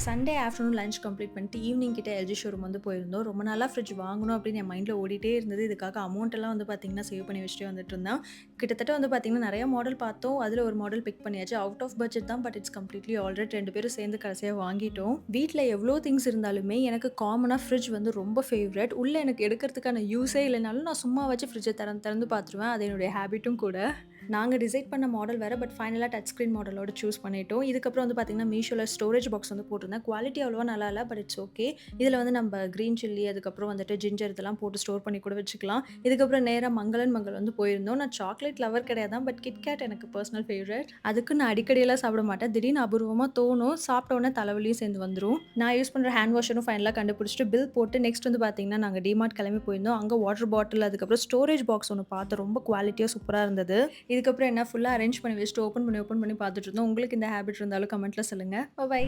Sunday afternoon lunch complete பண்ணிட்டு evening கிட்ட LG showroom வந்து போயிருந்தோம். ரொம்ப நாளா ஃப்ரிட்ஜ் வாங்கணும் அப்படின்னு என் மைண்ட்ல ஓடிட்டே இருந்தது. இதுக்காக அமௌண்ட் எல்லாம் வந்து பார்த்தீங்கன்னா, சேவ் பண்ணி வச்சுட்டே வந்துட்டுருந்தேன். கிட்டத்தட்ட வந்து பார்த்தீங்கன்னா, நெறைய மாடல் பார்த்தோம். அதில ஒரு மாடல் பிக் பண்ணியாச்சு. அவுட் ஆஃப் பட்ஜெட் தான். But it's completely alright. 2 பேரும் சேர்ந்து கடைசியா வாங்கிட்டோம். வீட்ல எவ்ளோ திங்ஸ் இருந்தாலுமே எனக்கு காமனா ஃப்ரிட்ஜ் வந்து ரொம்ப ஃபேவரைட். உள்ள எனக்கு எடுக்கிறதுக்கான யூஸே இல்லனாலும், நான் சும்மா வச்சு ஃப்ரிட்ஜ திறந்து திறந்து பார்த்துருவேன். அது என்னுடைய ஹேபிட்டும் கூட. நாங்க டிசைட் பண்ண மாடல் வேற. பட் ஃபைனலா டச் ஸ்க்ரீன் மாடலோட சூஸ் பண்ணிட்டோம். இதுக்கப்புறம் வந்து பார்த்தீங்கன்னா, மீஷோல ஸ்டோரேஜ் பாக்ஸ் வந்து போட்டிருந்தேன். குவாலிட்டி அவ்வளவா நல்லா இல்ல. But it's okay. இதில வந்து நம்ப கிரீன் சில்லி, அதுக்கப்புறம் வந்துட்டு ஜிஞ்சர் இதெல்லாம் போட்டு ஸ்டோர் பண்ணி கூட வச்சுக்கலாம். இதுக்கப்புறம் நேரா மங்களன் மங்கள் வந்து போயிருந்தோம். நான் சாக்லேட் லவர் கிடையாது தான். பட் கிட்கேட் எனக்கு பெர்சனல் ஃபேவரைட். அதுக்கு நான் அடிக்கடிலாம் சாப்பிட மாட்டேன். திடீர்னு அபூர்வமா தோணும். சாப்பிட்ட உடனே தலைவலியும் சேர்ந்து வந்துரும். நான் யூஸ் பண்ற ஹேண்ட் வாஷரும் ஃபைனலா கண்டுபிடிச்சுட்டு பில் போட்டு நெக்ஸ்ட் வந்து பார்த்தீங்கன்னா, நாங்க டிமார்ட் கிளம்பி போயிருந்தோம். அங்க வாட்டர் பாட்டில், அதுக்கப்புறம் ஸ்டோரேஜ் பாக்ஸ் ஒண்ணு பார்த்தோம். ரொம்ப குவாலிட்டியா சூப்பரா இருந்தது. இதுக்கப்புறம் என்ன ஃபுல்லா அரேஞ்ச் பண்ணி வச்சுட்டு ஓப்பன் பண்ணி பார்த்துட்டு இருந்தோம். உங்களுக்கு இந்த ஹேபிட் இருந்தாலும் கமெண்ட்ல சொல்லுங்க. பாய்.